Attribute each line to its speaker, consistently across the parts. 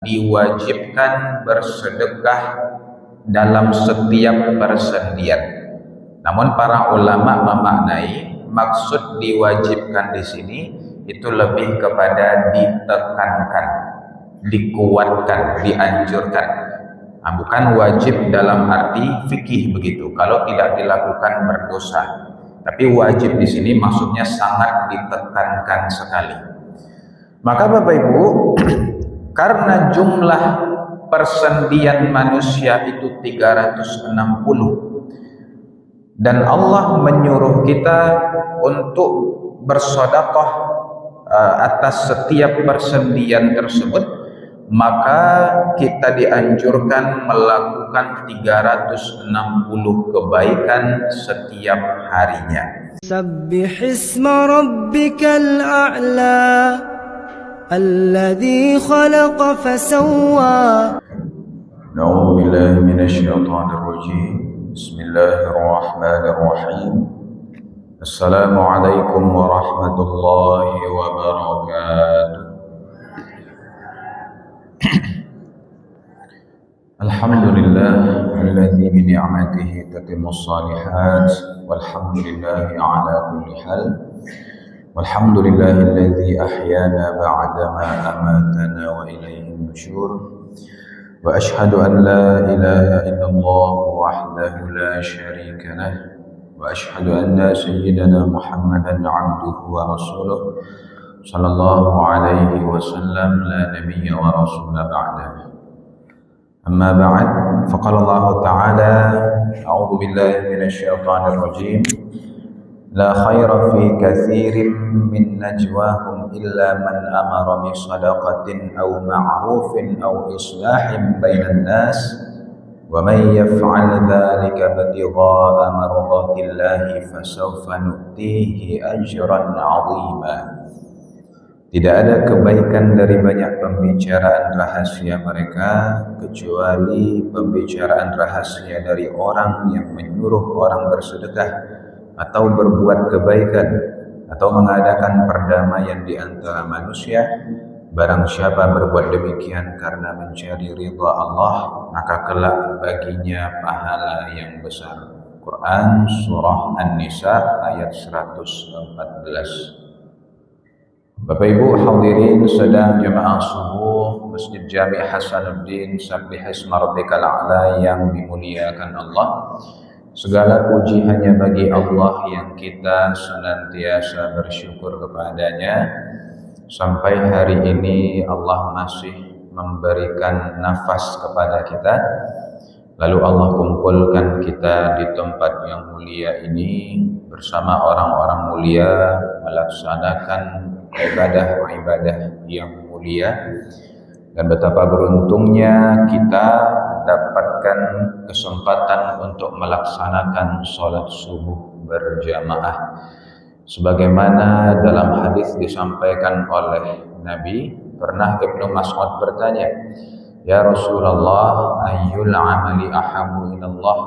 Speaker 1: diwajibkan bersedekah dalam setiap persendian. Namun para ulama memaknai maksud diwajibkan di sini itu lebih kepada ditekankan, dikuatkan, dianjurkan. Nah, bukan wajib dalam arti fikih begitu. Kalau tidak dilakukan berdosa. Tapi wajib di sini maksudnya sangat ditekankan sekali. Maka Bapak Ibu, karena jumlah persendian manusia itu 360 dan Allah menyuruh kita untuk bersedekah atas setiap persendian tersebut, maka kita dianjurkan melakukan 360 kebaikan setiap harinya.
Speaker 2: Sabbihisma rabbikal a'la alladzi khalaqa fasawwa.
Speaker 1: A'udzu billahi minasy syaithanir rajim. Bismillahirrahmanirrahim. Assalamualaikum warahmatullahi wabarakatuh. Alhamdulillah alladzi bi ni'matihi tatimmus shalihat walhamdulillahi ala kulli hal. Walhamdulillahilladzi ahyana ba'dama amatana wa ilayhin nusyur. Wa ashhadu an la ilaha illallah wahdahu la syarika lah. Wa ashhadu anna sayyidana Muhammadan 'abduhu wa rasuluh sallallahu alaihi wasallam la nabiyya wa rasula ba'dahu. Amma ba'd, faqala Allah ta'ala, a'udzu billahi minasy syaithanir rajim. La khaira fi katsirin min najwahum illa man amara bi shadaqatin aw ma'rufin aw islahin bainan nas wa man yaf'al dhalika ibtigha'a mardatillahi fasawfa nu'tihi ajran 'azima. Tidak ada kebaikan dari banyak pembicaraan rahasia mereka kecuali pembicaraan rahasia dari orang yang menyuruh orang bersedekah atau berbuat kebaikan atau mengadakan perdamaian di antara manusia. Barang siapa berbuat demikian karena mencari ridha Allah, maka kelak baginya pahala yang besar. Quran Surah An-Nisa ayat 114. Bapak Ibu hadirin sedang jemaah subuh Masjid Jami' Hasanuddin Sabbihisma Rabbikal A'la yang dimuliakan Allah. Segala puji hanya bagi Allah yang kita senantiasa bersyukur kepadanya. Sampai hari ini Allah masih memberikan nafas kepada kita. Lalu Allah kumpulkan kita di tempat yang mulia ini bersama orang-orang mulia melaksanakan ibadah-ibadah yang mulia. Dan betapa beruntungnya kita mendapatkan kesempatan untuk melaksanakan sholat subuh berjamaah. Sebagaimana dalam hadis disampaikan oleh Nabi, pernah Ibnu Mas'ud bertanya, "Ya Rasulullah, ayyul amali ahabbu ilallah?"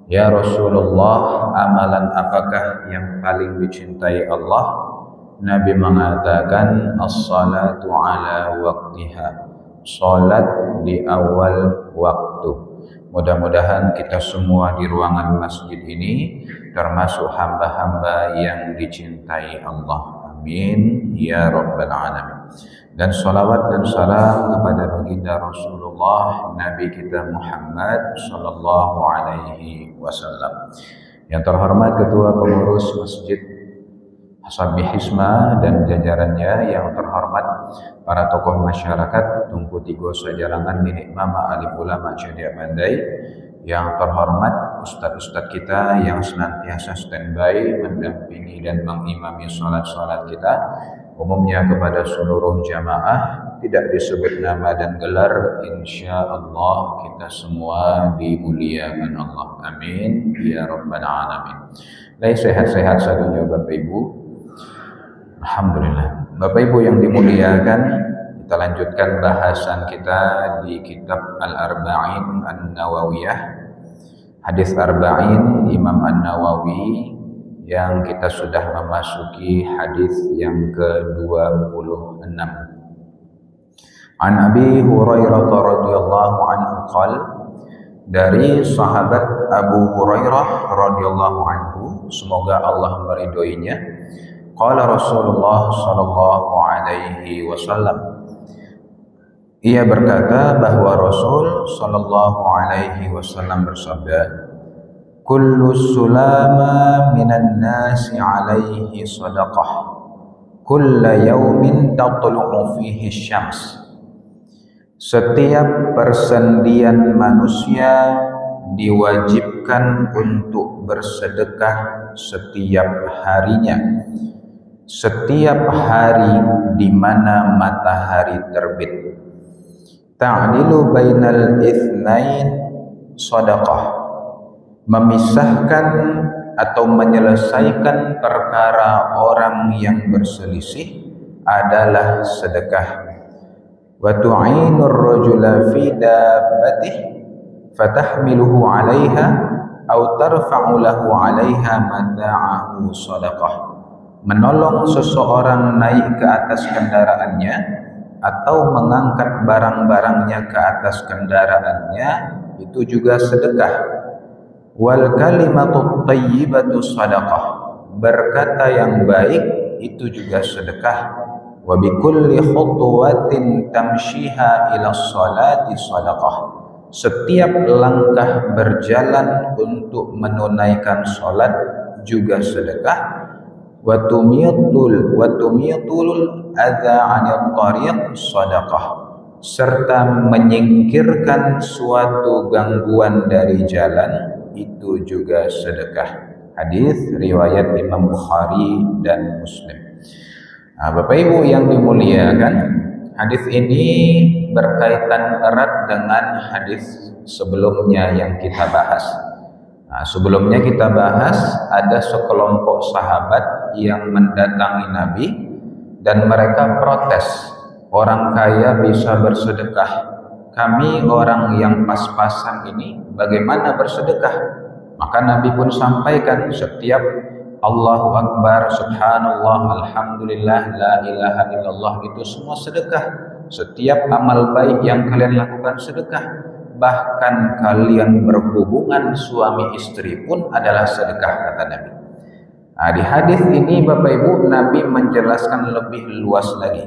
Speaker 1: Ya Rasulullah, amalan apakah yang paling dicintai Allah? Nabi mengatakan, as-salatu ala waqtiha, salat di awal waktu. Mudah-mudahan kita semua di ruangan masjid ini termasuk hamba-hamba yang dicintai Allah. Amin ya rabbal alamin. Dan salawat dan salam kepada baginda Rasulullah Nabi kita Muhammad sallallahu alaihi wasallam. Yang terhormat Ketua Pengurus Masjid Sabbihisma dan jajarannya, yang terhormat para tokoh masyarakat Tungku Tigo Sajarangan Milik Mama Alim Ulama Cediak Mandai, yang terhormat ustadz-ustadz kita yang senantiasa standby mendampingi dan mengimami sholat-sholat kita, umumnya kepada seluruh jamaah, tidak disebut nama dan gelar, insya Allah kita semua dimuliakan Allah. Amin ya rabbal alamin. Baik, sehat-sehat satunya Bapak Ibu. Alhamdulillah. Bapak Ibu yang dimuliakan, kita lanjutkan bahasan kita di kitab Al-Arba'in An-Nawawiyah, hadis Arba'in Imam An-Nawawi, yang kita sudah memasuki hadis yang ke-26. An Abi Hurairah radhiyallahu anhu qala, dari sahabat Abu Hurairah radhiyallahu anhu, semoga Allah meridhoinya, qala Rasulullah sallallahu alaihi wasallam, ia berkata bahwa Rasul sallallahu alaihi wasallam bersabda, kullu sulama minan nasi alaihi sadaqah kulla yaumin tatlu'u fihi syams. Setiap persendian manusia diwajibkan untuk bersedekah setiap harinya, setiap hari di mana matahari terbit. Ta'dilu bainal itsnain shadaqah, memisahkan atau menyelesaikan perkara orang yang berselisih adalah sedekah. Wa tu'inur rajula fi dabbatihi fatahmiluhu 'alaiha aw tarfa'u lahu 'alaiha mata'ahu shadaqah. Menolong seseorang naik ke atas kendaraannya atau mengangkat barang-barangnya ke atas kendaraannya, itu juga sedekah. Wal kalimatut thayyibatu shadaqah, berkata yang baik itu juga sedekah. Wa bikulli khutuwatin tamshiha ila sholati shadaqah, setiap langkah berjalan untuk menunaikan sholat juga sedekah. Wa tumitul adza 'anil tariq shadaqah, serta menyingkirkan suatu gangguan dari jalan itu juga sedekah. Hadis riwayat Imam Bukhari dan Muslim. Nah, Bapak Ibu yang dimuliakan, hadis ini berkaitan erat dengan hadis sebelumnya yang kita bahas. Nah, sebelumnya kita bahas ada sekelompok sahabat yang mendatangi Nabi dan mereka protes, orang kaya bisa bersedekah, kami orang yang pas-pasan ini bagaimana bersedekah? Maka Nabi pun sampaikan, setiap Allahu Akbar, Subhanallah, Alhamdulillah, La ilaha illallah itu semua sedekah. Setiap amal baik yang kalian lakukan sedekah. Bahkan kalian berhubungan suami istri pun adalah sedekah, kata Nabi. Nah, di hadis ini Bapak Ibu, Nabi menjelaskan lebih luas lagi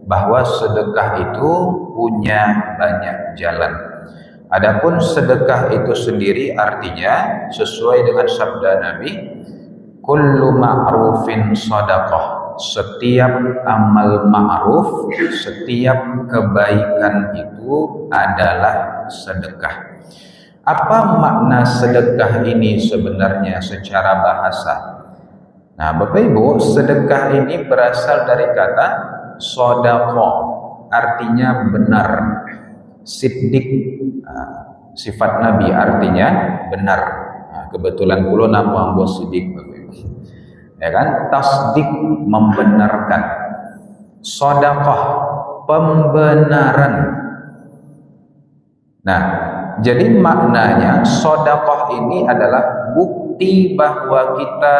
Speaker 1: bahwa sedekah itu punya banyak jalan. Adapun sedekah itu sendiri artinya sesuai dengan sabda Nabi, kullu ma'rufin shadaqah, setiap amal ma'ruf, setiap kebaikan itu adalah sedekah. Apa makna sedekah ini sebenarnya secara bahasa? Nah, Bapak Ibu, sedekah ini berasal dari kata shadaqah, artinya benar. Siddiq, sifat Nabi artinya benar. Nah, kebetulan kula nama ambo siddiq, ya kan? Tasdik, membenarkan. Shadaqah, pembenaran. Nah, jadi maknanya shadaqah ini adalah bukti bahwa kita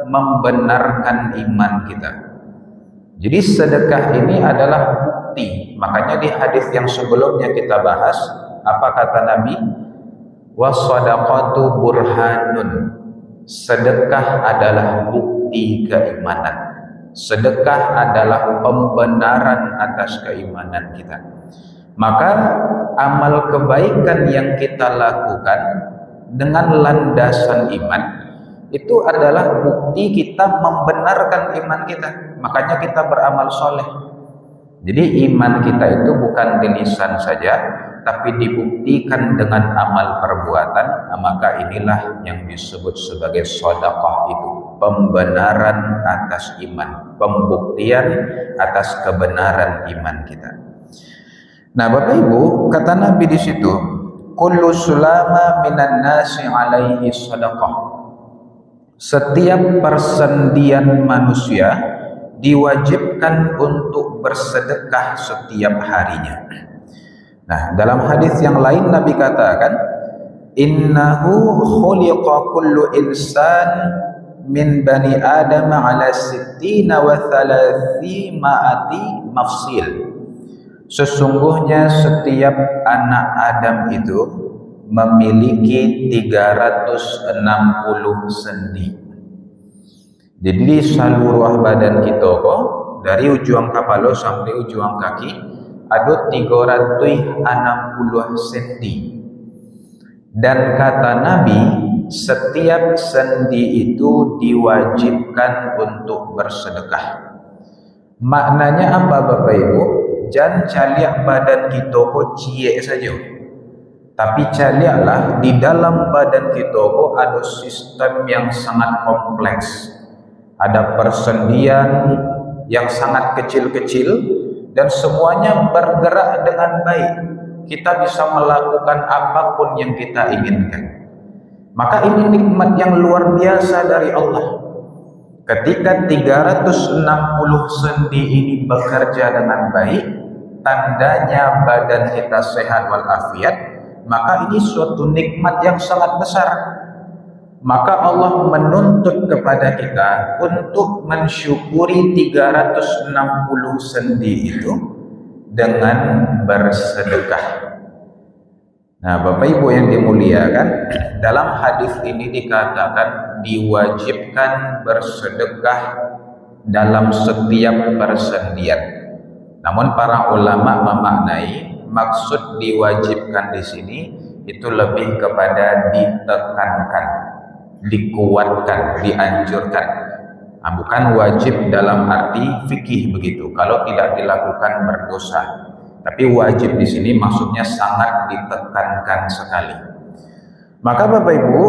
Speaker 1: membenarkan iman kita. Jadi sedekah ini adalah bukti. Makanya di hadis yang sebelumnya kita bahas, apa kata Nabi? Was-shadaqatu burhanun, sedekah adalah bukti keimanan. Sedekah adalah pembenaran atas keimanan kita. Maka amal kebaikan yang kita lakukan dengan landasan iman itu adalah bukti kita membenarkan iman kita. Makanya kita beramal soleh. Jadi iman kita itu bukan di lisan saja, tapi dibuktikan dengan amal perbuatan. Nah, maka inilah yang disebut sebagai sedekah itu, pembenaran atas iman, pembuktian atas kebenaran iman kita. Nah, Bapak Ibu, kata Nabi di situ, kullu sulama minan nasi alaihi sadaqah. Setiap persendian manusia diwajibkan untuk bersedekah setiap harinya. Nah, dalam hadis yang lain Nabi katakan, innahu khuliqa kullu insan min bani adam ala sittina wa thalathima'ati mafsil. Sesungguhnya setiap anak Adam itu memiliki 360 sendi. Jadi di seluruh badan kita kok, dari ujung kepala sampai ujung kaki ada 360 sendi. Dan kata Nabi, setiap sendi itu diwajibkan untuk bersedekah. Maknanya apa Bapak Ibu? Jangan caliak badan kita kok ciek saja. Tapi caliaklah di dalam badan kita kok ada sistem yang sangat kompleks. Ada persendian yang sangat kecil-kecil dan semuanya bergerak dengan baik. Kita bisa melakukan apapun yang kita inginkan. Maka ini nikmat yang luar biasa dari Allah. Ketika 360 sendi ini bekerja dengan baik, tandanya badan kita sehat walafiat, maka ini suatu nikmat yang sangat besar. Maka Allah menuntut kepada kita untuk mensyukuri 360 sendi itu dengan bersedekah. Nah, Bapak Ibu yang dimuliakan, dalam hadis ini dikatakan diwajibkan bersedekah dalam setiap persendian. Namun para ulama memaknai maksud diwajibkan di sini itu lebih kepada ditekankan, dikuatkan, dianjurkan. Nah, bukan wajib dalam arti fikih begitu. Kalau tidak dilakukan berdosa. Tapi wajib di sini maksudnya sangat ditekankan sekali. Maka Bapak Ibu,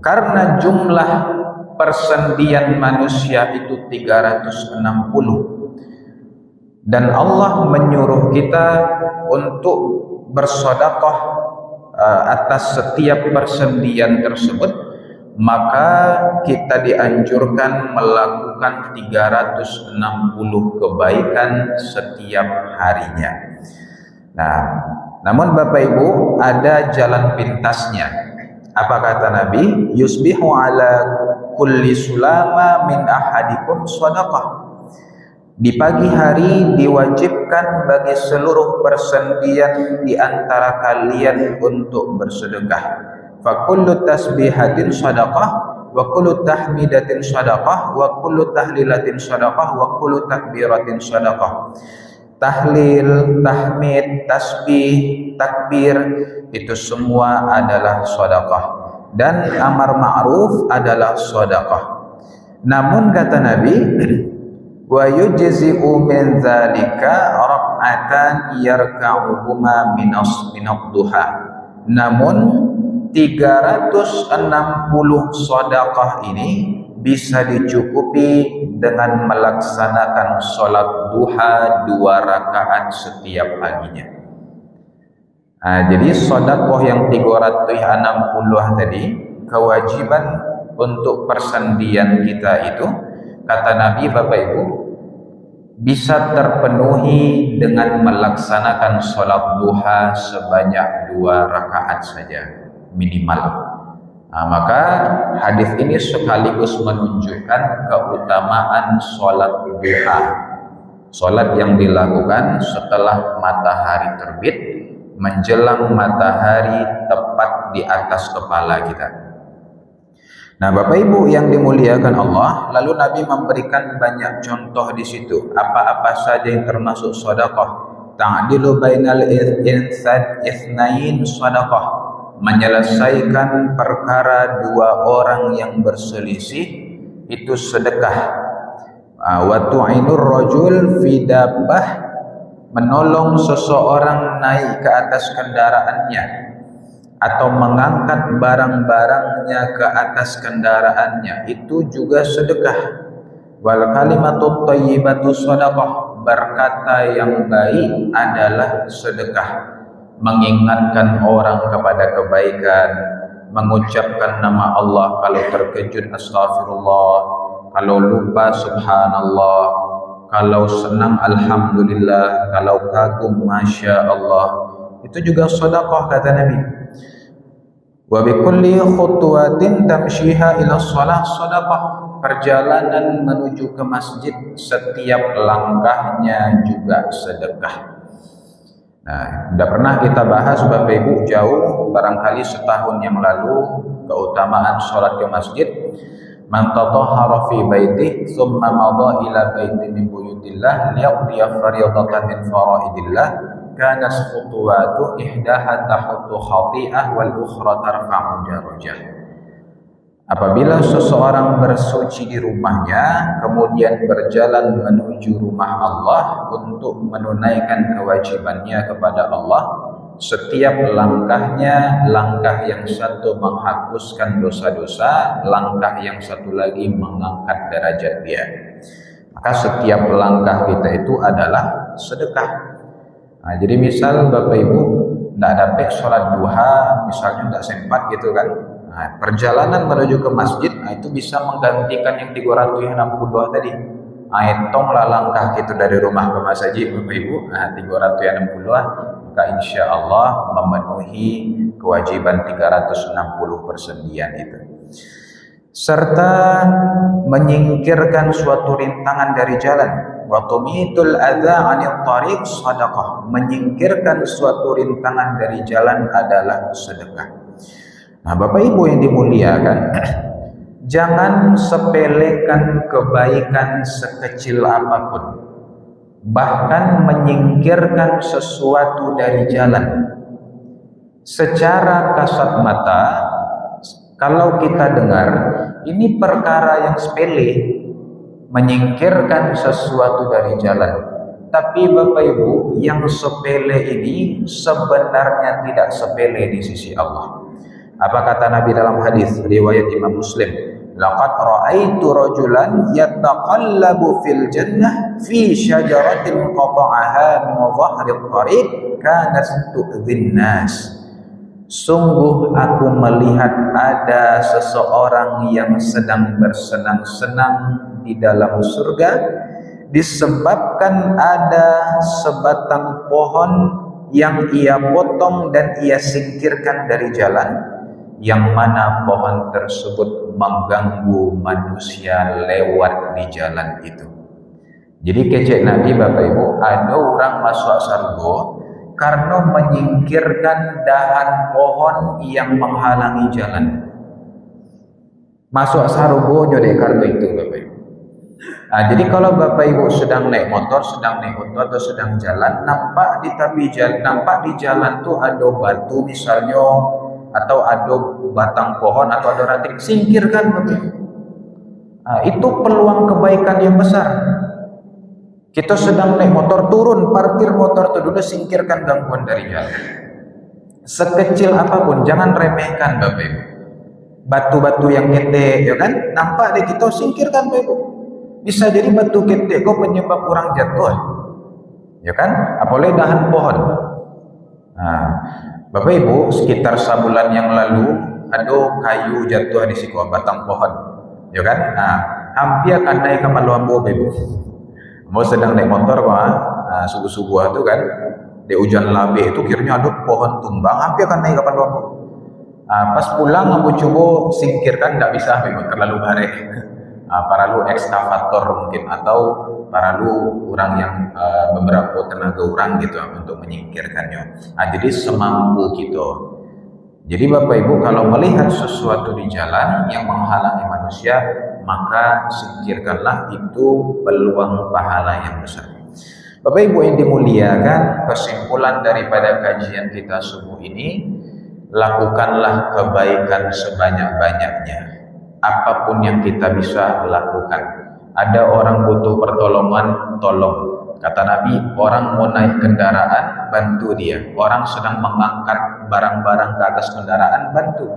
Speaker 1: karena jumlah persendian manusia itu 360 dan Allah menyuruh kita untuk bersedekah atas setiap persendian tersebut, maka kita dianjurkan melakukan 360 kebaikan setiap harinya. Nah, namun Bapak Ibu, ada jalan pintasnya. Apa kata Nabi? Yusbihu ala kulli sulama min ahadikum shadaqah. Di pagi hari diwajibkan bagi seluruh persendian di antara kalian untuk bersedekah. Fa kullu tasbihatin shadaqah wa kullu tahmidatin shadaqah wa kullu tahlilatin shadaqah wa kullu takbiratin shadaqah. Tahlil, tahmid, tasbih, takbir itu semua adalah shadaqah, dan amar ma'ruf adalah shadaqah. Namun kata Nabi, wa yujzi'u min dzalika rak'atan yarka'uhuma minad duha. Namun 360 sedekah ini bisa dicukupi dengan melaksanakan sholat duha 2 rakaat setiap paginya. Nah, jadi sedekah yang 360 tadi, kewajiban untuk persendian kita itu, kata Nabi Bapak Ibu, bisa terpenuhi dengan melaksanakan sholat duha sebanyak 2 rakaat saja minimal. Nah, maka hadis ini sekaligus menunjukkan keutamaan sholat duha, sholat yang dilakukan setelah matahari terbit menjelang matahari tepat di atas kepala kita. Nah, Bapak Ibu yang dimuliakan Allah, lalu Nabi memberikan banyak contoh di situ. Apa-apa saja yang termasuk sedekah. Ta'dilu bainal insan itsnain sedekah. Menyelesaikan perkara 2 orang yang berselisih itu sedekah. Wa tu'inur rajul fi dabbah, menolong seseorang naik ke atas kendaraannya atau mengangkat barang-barangnya ke atas kendaraannya, itu juga sedekah. Wal kalimatut thayyibatu shadaqah, berkata yang baik adalah sedekah. Mengingatkan orang kepada kebaikan, mengucapkan nama Allah, kalau terkejut astaghfirullah, kalau lupa subhanallah, kalau senang alhamdulillah, kalau kagum masya Allah, itu juga sedekah kata Nabi. Wa bi kulli khutwatin tamshiha ila shalah sedekah. Perjalanan menuju ke masjid, setiap langkahnya juga sedekah. Nah, sudah pernah kita bahas Bapak Ibu jauh barangkali setahun yang lalu keutamaan sholat ke masjid. Man tatahhara fi baitihi tsumma madha ila baitin min buyutillah liyaqdiya fardatan min faraidillah kana khutuwatu ihdaha tahuttu khati'ah wal ukhra tarfa'u darajah. Apabila seseorang bersuci di rumahnya, kemudian berjalan menuju rumah Allah untuk menunaikan kewajibannya kepada Allah, setiap langkahnya, langkah yang satu menghapuskan dosa-dosa, langkah yang satu lagi mengangkat derajat dia. Maka setiap langkah kita itu adalah sedekah. Nah, jadi misal Bapak Ibu tidak dapat sholat duha, misalnya tidak sempat gitu kan. Nah, perjalanan menuju ke masjid itu bisa menggantikan yang 360 tadi. Hitonglah langkah kita dari rumah ke masjid Bapak Ibu, 360, maka insya Allah memenuhi kewajiban 360 persendian itu. Serta menyingkirkan suatu rintangan dari jalan. Wa tumitul adza 'anil thariq shadaqah. Menyingkirkan suatu rintangan dari jalan adalah sedekah. Nah, Bapak Ibu yang dimuliakan, jangan sepelekan kebaikan sekecil apapun. Bahkan menyingkirkan sesuatu dari jalan. Secara kasat mata, kalau kita dengar, ini perkara yang sepele, menyingkirkan sesuatu dari jalan. Tapi Bapak Ibu, yang sepele ini sebenarnya tidak sepele di sisi Allah. Apa kata Nabi dalam hadis riwayat Imam Muslim? Laqad ra'aitu rajulan yataqallabu fil jannah fi syajaratin qata'aha min dhahril thariq kanat tu'dhin nas. Sungguh aku melihat ada seseorang yang sedang bersenang-senang di dalam surga disebabkan ada sebatang pohon yang ia potong dan ia singkirkan dari jalan, yang mana pohon tersebut mengganggu manusia lewat di jalan itu. Jadi kecek Nabi Bapak Ibu, ada orang masuk surga karena menyingkirkan dahan pohon yang menghalangi jalan. Masuk surga jadi karena itu Bapak Ibu. Nah, jadi kalau Bapak Ibu sedang naik motor atau sedang jalan, nampak di tepi jalan, nampak di jalan tuh ada batu misalnya, atau ada batang pohon atau ada ranting, singkirkan Bapak Ibu. Nah, itu peluang kebaikan yang besar. Kita sedang naik motor, turun, parkir motor itu dulu, singkirkan gangguan dari jalan. Sekecil apapun, jangan remehkan Bapak Ibu. Batu-batu yang gede, ya kan? Nampak di kita, singkirkan Bapak Ibu. Bisa jadi batu gede kok penyebab orang jatuh, ya kan? Apalagi dahan pohon. Nah, Bapak Ibu, sekitar sebulan yang lalu ada kayu jatuh di siku batang pohon, ya kan? Nah, hampir akan naik ke Maluambo, Bapak Ibu. Mau sedang naik motor kok, subuh-subuh itu kan, di hujan labeh itu kiranya ada pohon tumbang, hampir akan naik ke Maluambo. Pas pulang aku coba singkirkan, tidak bisa, Bapak, terlalu barek. Paralu ekskavator mungkin, atau paralu orang yang beberapa tenaga orang gitu untuk menyingkirkannya. Jadi semampu gitu. Jadi Bapak Ibu, kalau melihat sesuatu di jalan yang menghalangi manusia, maka singkirkanlah, itu peluang pahala yang besar. Bapak Ibu yang dimuliakan, kesimpulan daripada kajian kita subuh ini, lakukanlah kebaikan sebanyak-banyaknya. Apapun yang kita bisa lakukan. Ada orang butuh pertolongan, tolong. Kata Nabi, orang mau naik kendaraan, bantu dia. Orang sedang mengangkat barang-barang ke atas kendaraan, bantu.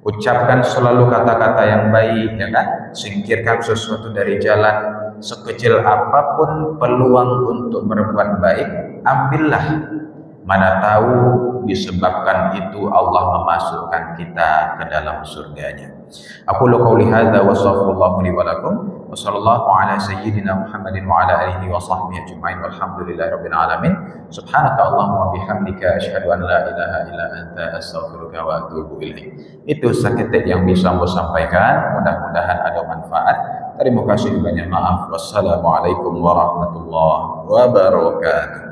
Speaker 1: Ucapkan selalu kata-kata yang baik, ya kan? Singkirkan sesuatu dari jalan. Sekecil apapun peluang untuk berbuat baik, ambillah. Mana tahu disebabkan itu Allah memasukkan kita ke dalam surganya. Aku qouli hadza wa sallallahu li wa lakum wa sallallahu ala sayyidina Muhammadin wa ala alihi wa sahbihi ajma'in walhamdulillahirabbil alamin. Subhanaka Allahumma bihamdika asyhadu an la ilaha illa anta astaghfiruka wa atubu ilaik. Itu seketik yang bisa saya sampaikan, mudah-mudahan ada manfaat. Terima kasih, banyak maaf. Wassalamualaikum warahmatullahi wabarakatuh.